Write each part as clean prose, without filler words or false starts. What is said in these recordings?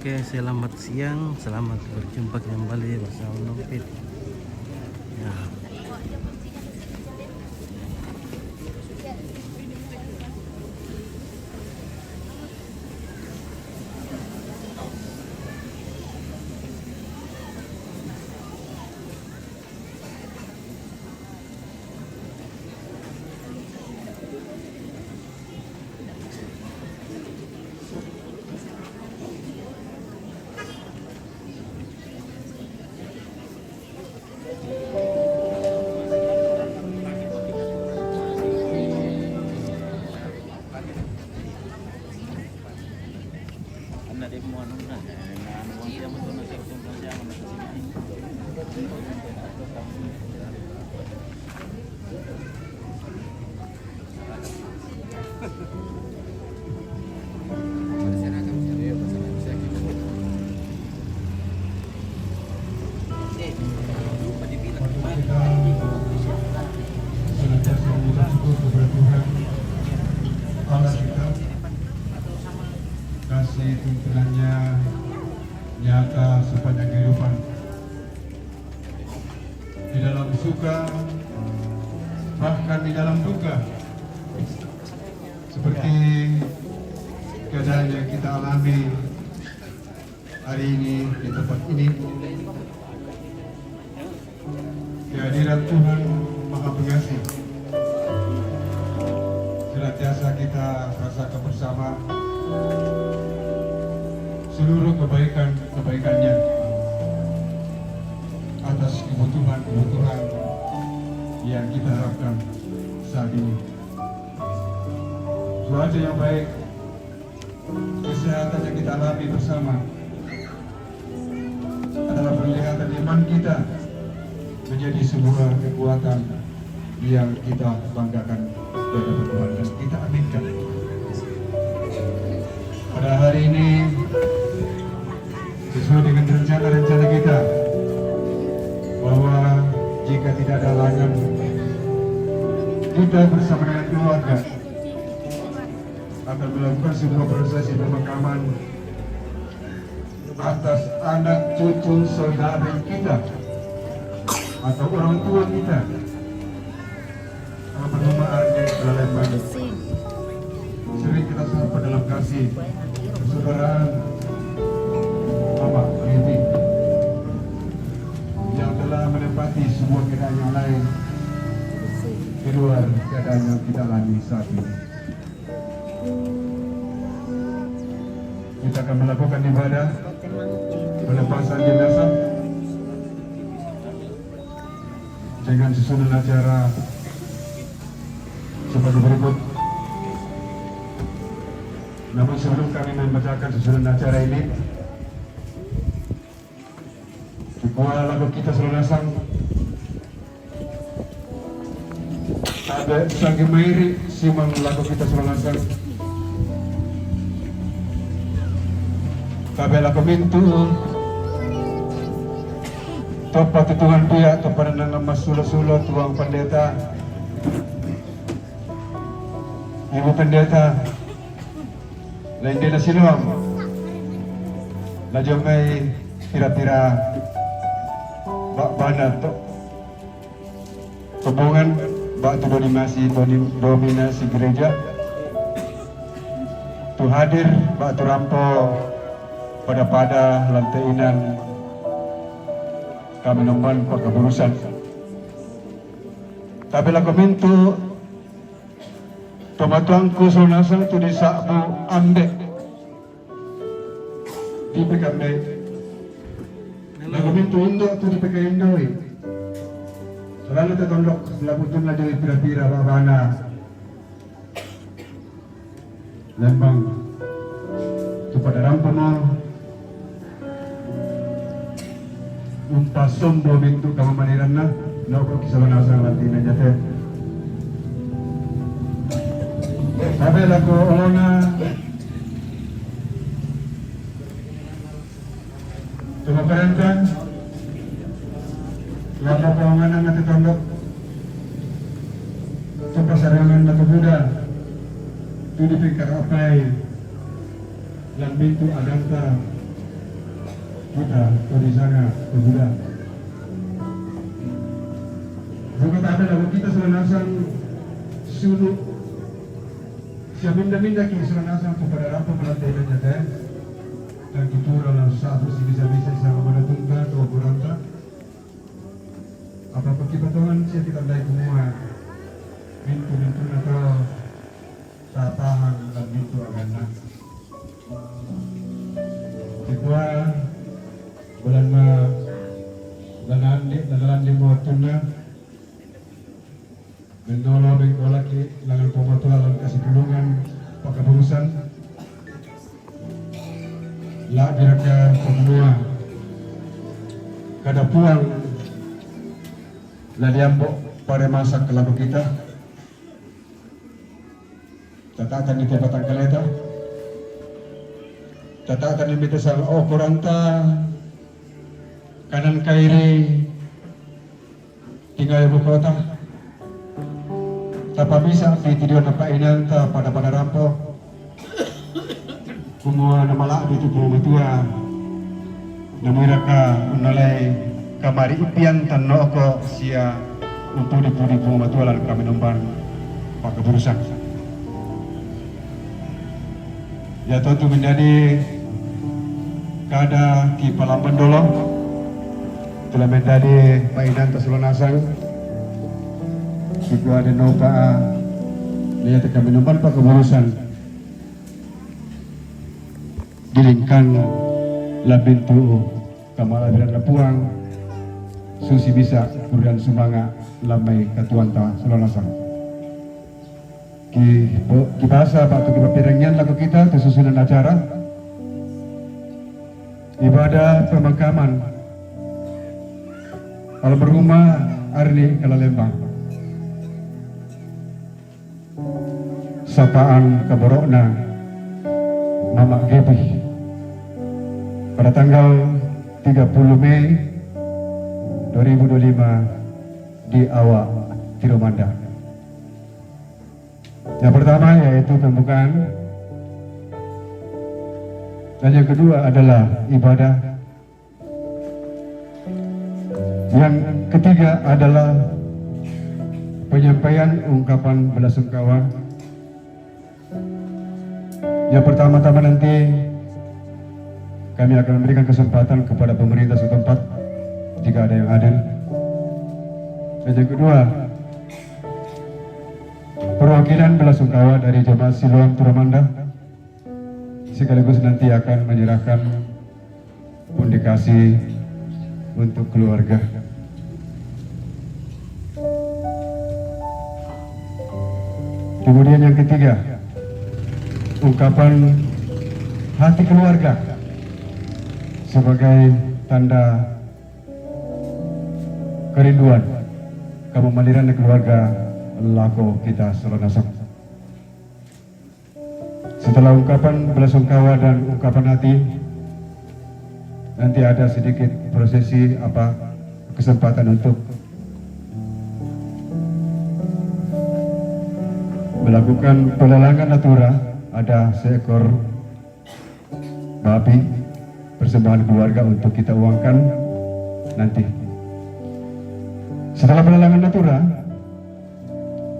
Oke, selamat siang, selamat berjumpa kembali bersama Nompit. Ya, senantiasa mengucap syukur kepada Tuhan Allah kita, kasih tuntunannya nyata sepanjang kehidupan, di dalam suka bahkan di dalam duka, seperti keadaan yang kita alami hari ini di tempat ini. Kehadiran Tuhan Maha Pengasih senantiasa kita rasakan bersama seluruh kebaikan-kebaikannya atas kebutuhan-kebutuhan yang kita harapkan saat ini. Cuaca yang baik, kesehatan yang kita alami bersama adalah perlihatan iman kita menjadi sebuah kekuatan yang kita banggakan kepada Tuhan dan kita aminkan. Pada hari ini, sesuai dengan rencana-rencana kita, bahwa jika tidak ada halangan, kita bersama dengan keluarga akan melakukan sebuah prosesi pemakaman atas anak cucu saudara kita atau orang tua kita. Almarhumahnya dalam banyak sering kita sapa dalam kasih persaudaraan Mama Riti yang telah menempati sebuah keadaan yang lain di luar keadaan yang kita alami saat ini. Kita akan melakukan ibadah pelepasan jenazah dengan susunan acara seperti berikut. Namun sebelum kami membacakan susunan acara ini, sebuah lagu kita seluruh ada Sagi Mairi simang lagu kita seluruh kabela komintu topat Tuhan pihak kepada nama sulo-sulo tuang pendeta, ibu pendeta lain dia siluam lajomai tira-tira bak bana to hubungan bak tu dominasi gereja tu hadir bak tu rampo pada lantai inan kami nomban keburusan. Tapi lagu mintu tomatuangku sonasa tu di sakbu ambek di PKB. Lagu mintu indo tu di PKB indo. Selalu tertondok lagu tu lagi pira-pira babana Lembang tu pada rampono umpasom dua pintu kamu maniran na noko kisalan asal nanti najate sabi laku olona cuma perentan lama kawangan na tetondok coba sarangan na Buddha tu dipikir apai lan pintu adangka kita di sana kemudian. Bukan ada lagu kita selanasan sulu siapa minda ki selanasan kepada rampa melantai dan nyata dan kita dalam satu si bisa sama mana tungga atau beranta apa perkibatan siapa kita naik semua pintu atau tatahan dan pintu agama kedua bulan bulan lima tuna mendolo lagi langan pematuan lalu kasih gulungan pakai urusan lah kira-kira semua kada puang lah diambok pada masa kelabu kita tatatan di tempatan kaleta tatatan di mitasal kuranta kanan kiri tinggal ibu kota tapa bisa di tidur nampak inanta pada rampo semua nama lah di tubuh betua namiraka menolai kamari ipian tanno ko sia untuk di tubuh betua lalu kami nomban pakai berusak ya tentu menjadi kada ki palamban dolo telah menjadi painan tasulunasang jika ada nopa lihat kami nomban pakai berusan dilingkan labin tu kamala biran lapuang susi bisa kurian sumanga lamai katuanta selonasang ki bahasa batu ki papirengyan lagu kita kesusunan acara ibadah pemakaman kalau berumah Arni Kalalembang sapaan kaborokna Mama Gebi pada tanggal 30 Mei 2025 di Awak Tiromanda. Yang pertama yaitu pembukaan dan yang kedua adalah ibadah. Yang ketiga adalah penyampaian ungkapan belasungkawa. Yang pertama-tama nanti kami akan memberikan kesempatan kepada pemerintah setempat jika ada yang hadir. Dan yang kedua, perwakilan belasungkawa dari jemaat Siloam Tiromanda sekaligus nanti akan menyerahkan pundi kasih untuk keluarga. Kemudian yang ketiga, ungkapan hati keluarga sebagai tanda kerinduan kememaliran keluarga lako kita selonasang. Setelah ungkapan belasungkawa dan ungkapan hati, nanti ada sedikit prosesi kesempatan untuk melakukan pelelangan natura. Ada seekor babi persembahan keluarga untuk kita uangkan nanti. Setelah pelelangan natura,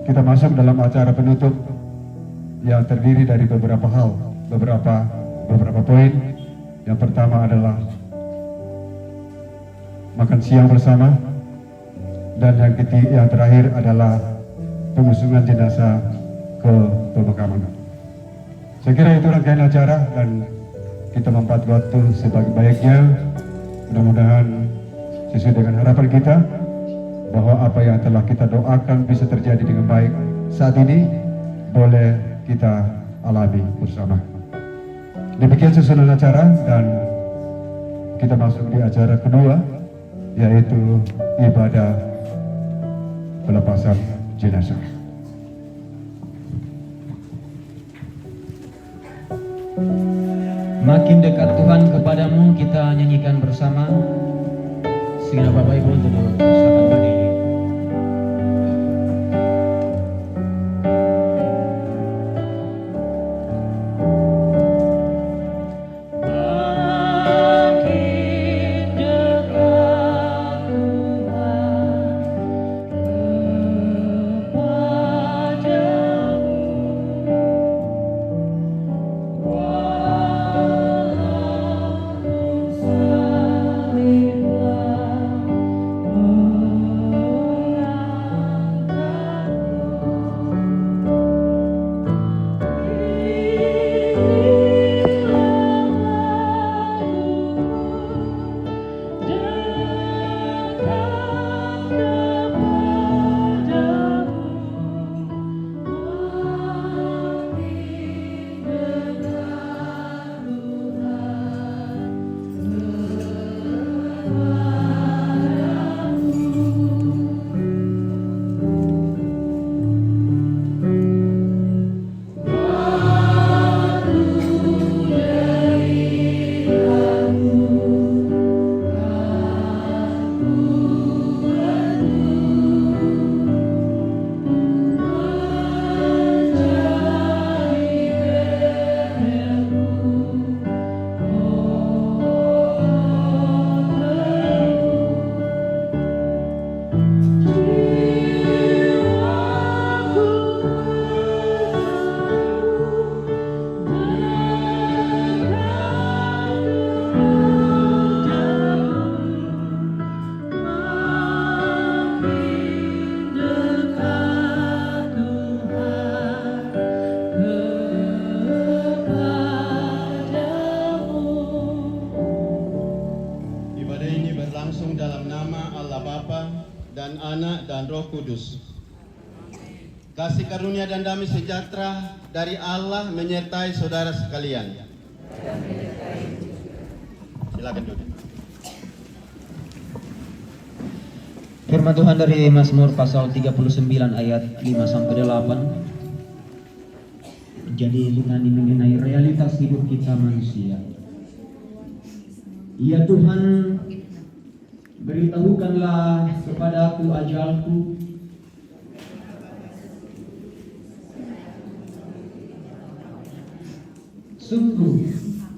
kita masuk dalam acara penutup yang terdiri dari beberapa hal, beberapa poin. Yang pertama adalah makan siang bersama, dan yang terakhir adalah pengusungan jenazah ke pemakaman. Saya kira itu rangkaian acara dan kita membuat waktu sebaik-baiknya. Mudah-mudahan sesuai dengan harapan kita bahwa apa yang telah kita doakan bisa terjadi dengan baik saat ini boleh kita alami bersama. Demikian susunan acara dan kita masuk di acara kedua, yaitu ibadah pelepasan jenazah. Makin dekat Tuhan kepadamu, kita nyanyikan bersama. Sehingga Bapak Ibu untuk silakan berdiri. Makin dan Anak dan Roh Kudus. Kasih karunia dan damai sejahtera dari Allah menyertai saudara sekalian. Silakan duduk. Firman Tuhan dari Mazmur pasal 39 ayat 5 sampai 8. Jadi mengenai realitas hidup kita manusia. Ya Tuhan, beritahukanlah kepadaku ajalku, sungguh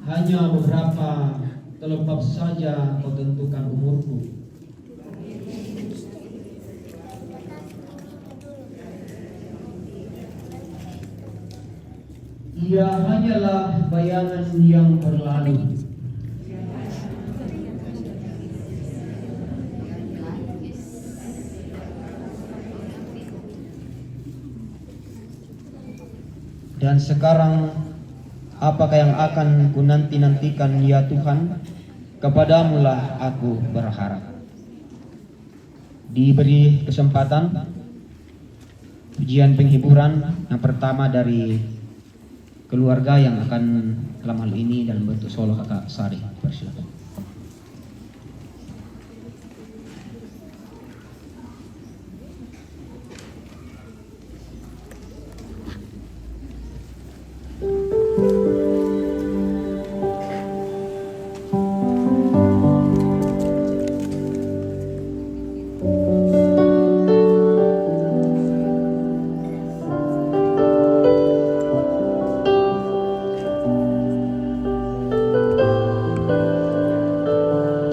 hanya beberapa telepap saja kau tentukan umurku. Ia hanyalah bayangan yang berlalu. Dan sekarang apakah yang akan ku nantikan ya Tuhan? Kepadamulah aku berharap. Diberi kesempatan ujian penghiburan yang pertama dari keluarga yang akan dalam hal ini dalam bentuk solo kakak Sari. Persilakan.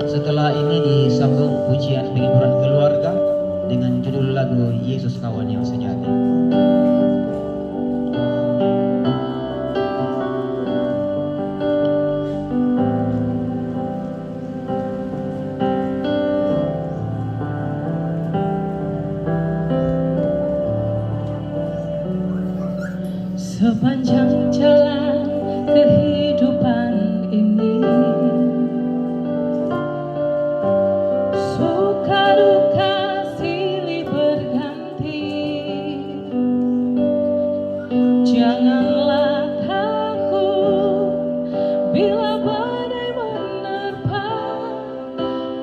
Setelah ini disambung pujian penghiburan keluarga dengan judul lagu Yesus Kawan yang Sejati. Sepanjang jalan kehidupan ini, suka duka silih berganti. Janganlah takut bila badai menerpa.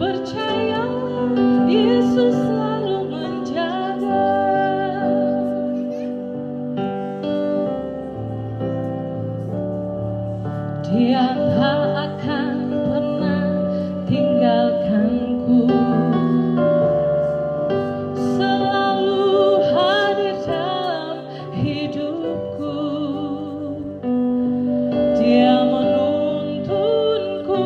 Percayalah Yesus selalu menjaga. Dia tak akan pernah tinggalkanku, selalu hadir dalam hidupku. Dia menuntunku,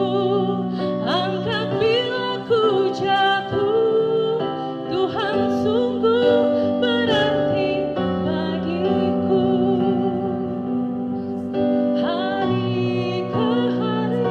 angkat bila ku jatuh. Tuhan sungguh berarti bagiku. Hari ke hari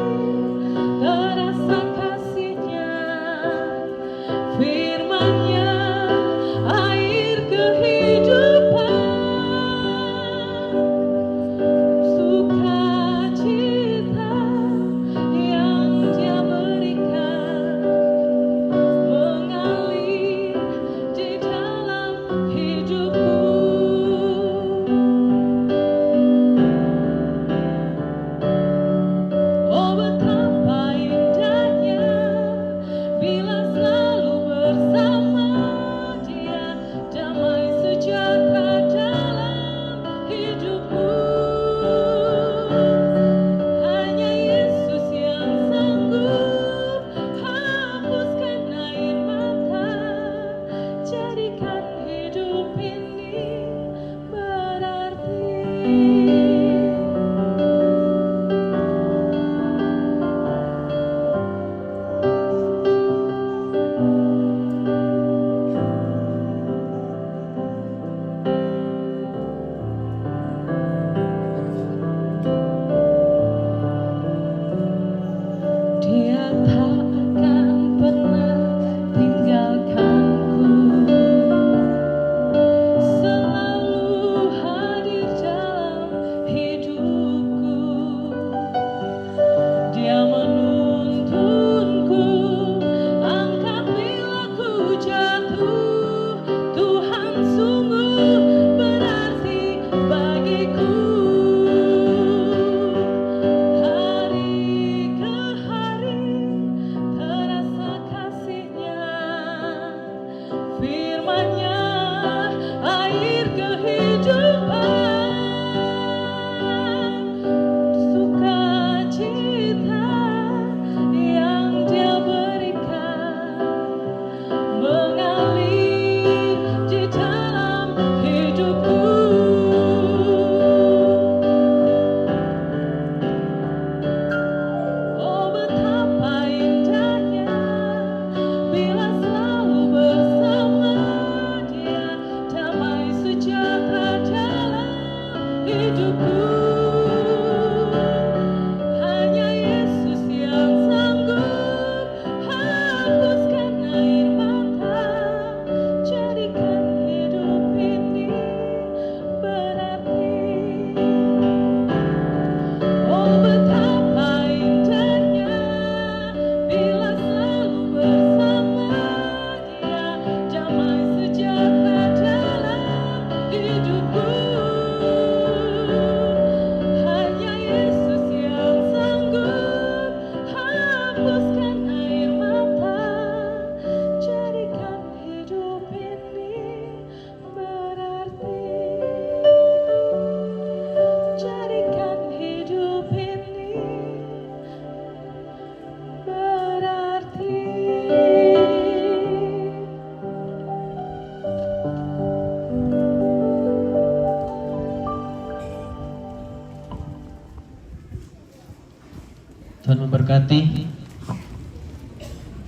Tuhan memberkati.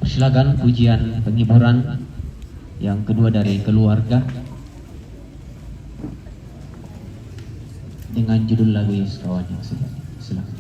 Silakan pujian penghiburan yang kedua dari keluarga dengan judul lagu Yesus Kawan yang sejati. Silakan.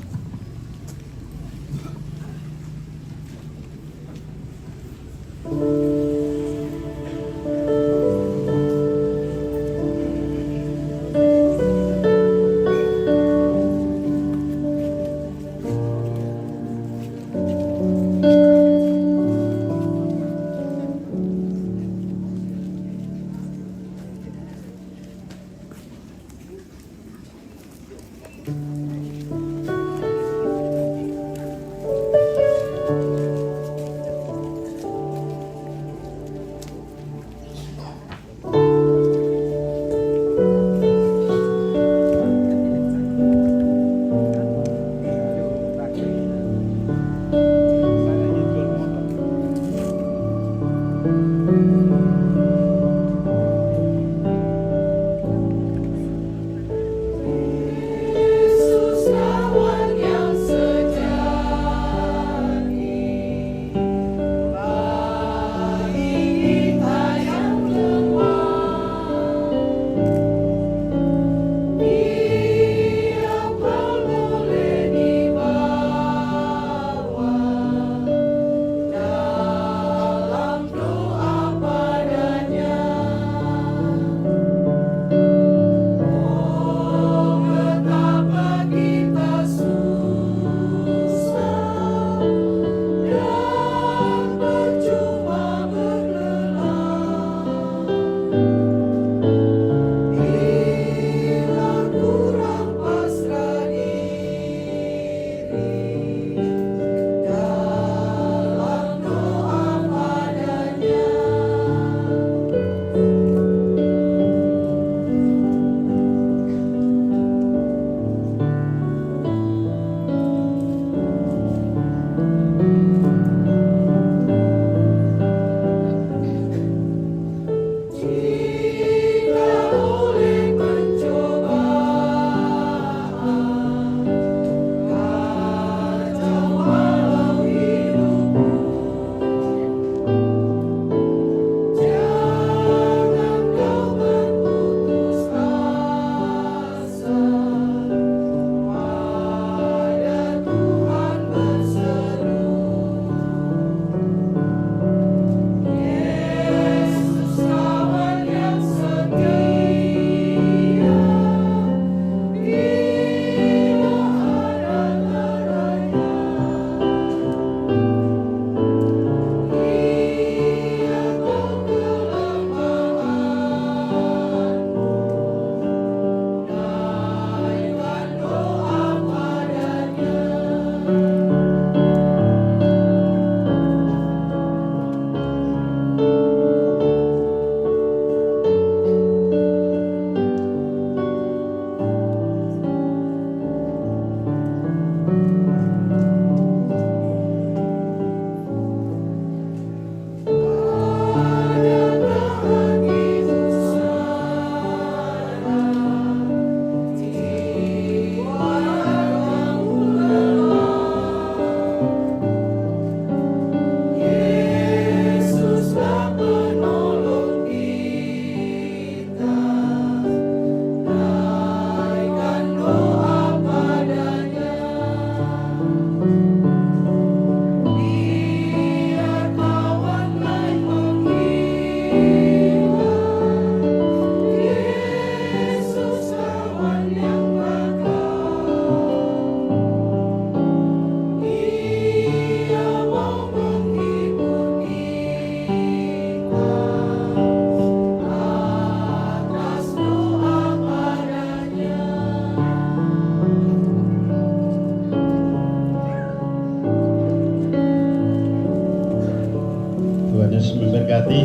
memberkati.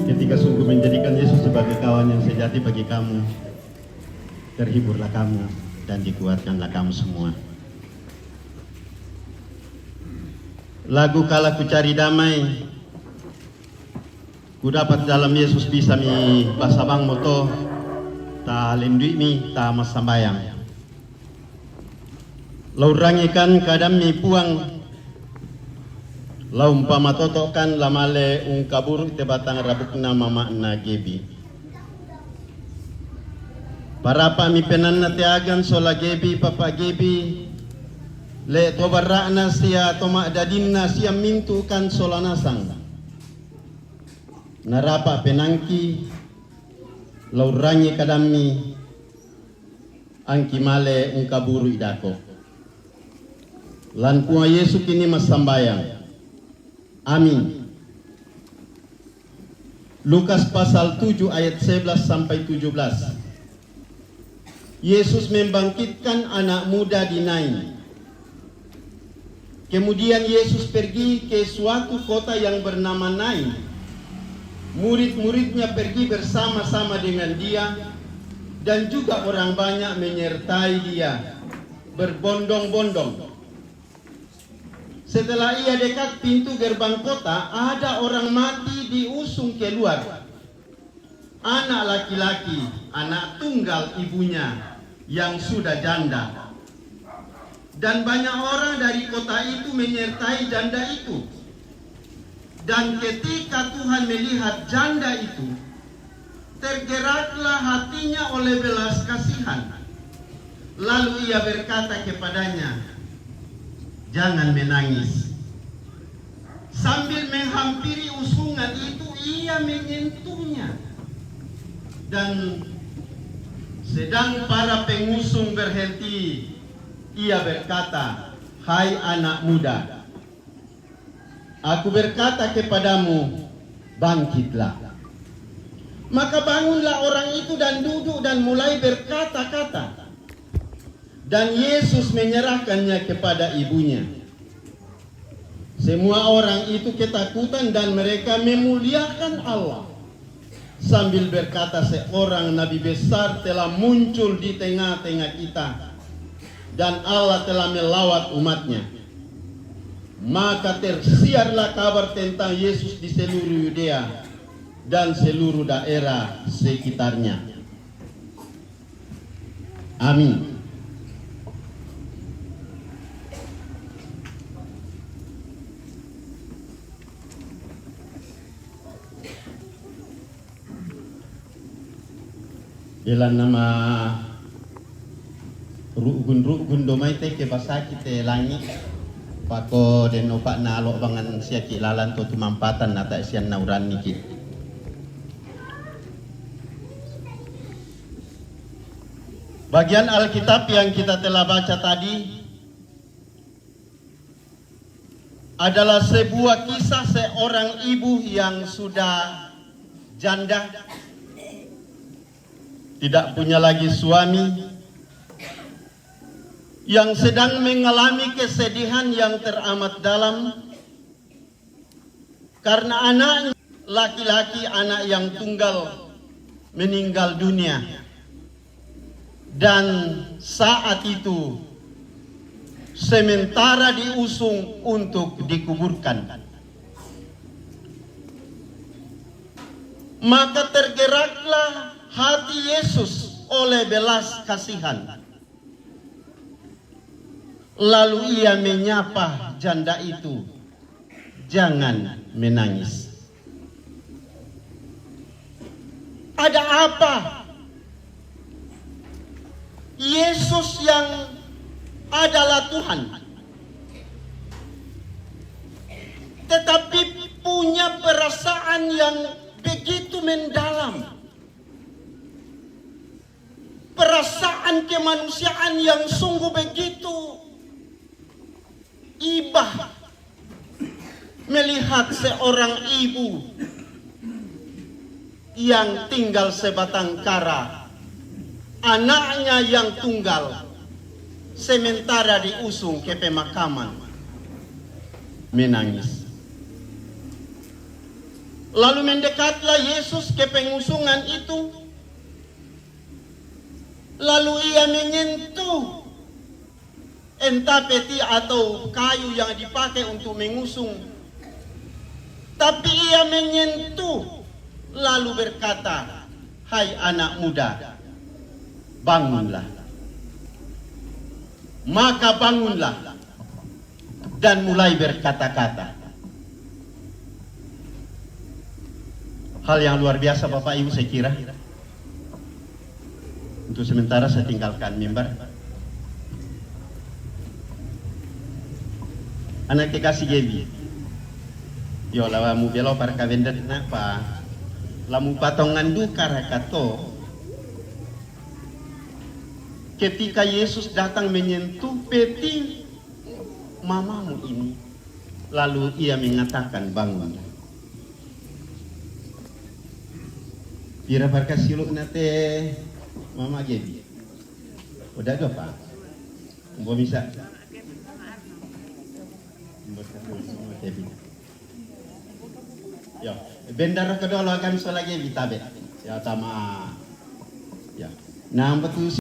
Ketika sungguh menjadikan Yesus sebagai kawan yang sejati bagi kamu, terhiburlah kamu dan dikuatkanlah kamu semua. Lagu Kala Ku Cari Damai, ku dapat dalam Yesus bisa mi basabang moto ta lendui mi ta masambayang. lau rangikan kadami puang, lau umpama totokan lamale ungkabur te batang rabukna mama na gebi. Para mi penan na tiagan sola gebi papa gebi, le tobarra na siya toma dadin na siya mintu kan sola nasang. Narapa penangki, lau rangi kadami, ang kimale ungkaburu idako. Lan kuah Yesus kini masambayang. Amin. Lukas pasal 7 ayat 11 sampai 17. Yesus membangkitkan anak muda di Nain. Kemudian Yesus pergi ke suatu kota yang bernama Nain. Murid-muridnya pergi bersama-sama dengan dia, dan juga orang banyak menyertai dia berbondong-bondong. Setelah ia dekat pintu gerbang kota, ada orang mati diusung keluar. Anak laki-laki, anak tunggal ibunya yang sudah janda. Dan banyak orang dari kota itu menyertai janda itu. Dan ketika Tuhan melihat janda itu, tergeraklah hatinya oleh belas kasihan. Lalu ia berkata kepadanya, "Jangan menangis." Sambil menghampiri usungan itu, ia menyentuhnya. Dan sedang para pengusung berhenti, ia berkata, "Hai anak muda, aku berkata kepadamu, bangkitlah." Maka bangunlah orang itu dan duduk dan mulai berkata-kata. Dan Yesus menyerahkannya kepada ibunya. Semua orang itu ketakutan dan mereka memuliakan Allah. Sambil berkata, seorang nabi besar telah muncul di tengah-tengah kita. Dan Allah telah melawat umatnya. Maka tersiarlah kabar tentang Yesus di seluruh Yudea dan seluruh daerah sekitarnya. Amin. Dalam nama rugun domai te ke basa kita langi pako den opak na alok bangan sia ki lalan to tumampatan nata sian nauran niki. Bagian Alkitab yang kita telah baca tadi adalah sebuah kisah seorang ibu yang sudah janda, tidak punya lagi suami, yang sedang mengalami kesedihan yang teramat dalam karena anak laki-laki, anak yang tunggal, meninggal dunia. Dan saat itu sementara diusung untuk dikuburkan, maka tergeraklah hati Yesus oleh belas kasihan. Lalu ia menyapa janda itu, "Jangan menangis." Ada apa? Yesus yang adalah Tuhan, tetapi punya perasaan yang begitu mendalam, perasaan kemanusiaan yang sungguh begitu ibah melihat seorang ibu yang tinggal sebatang kara, anaknya yang tunggal sementara diusung ke pemakaman, menangis. Lalu mendekatlah Yesus ke pengusungan itu. Lalu ia menyentuh entah peti atau kayu yang dipakai untuk mengusung. Tapi ia menyentuh lalu berkata, "Hai anak muda, bangunlah." maka bangunlah dan mulai berkata-kata. Hal yang luar biasa Bapak Ibu saya kira. Untuk sementara saya tinggalkan mimbar. Anak kekasih Gebi. Yo lawamu belo para kavendat napa? Lamu patongan duka rakato. Ketika Yesus datang menyentuh peti mamamu ini, lalu ia mengatakan bangun. Pira barka siluk nate mama Gebi. Udah gak Pak? Mbok bisa. Yo, bendara kedua lo akan lagi bitabe. Ya sama. Ya. Nah, betul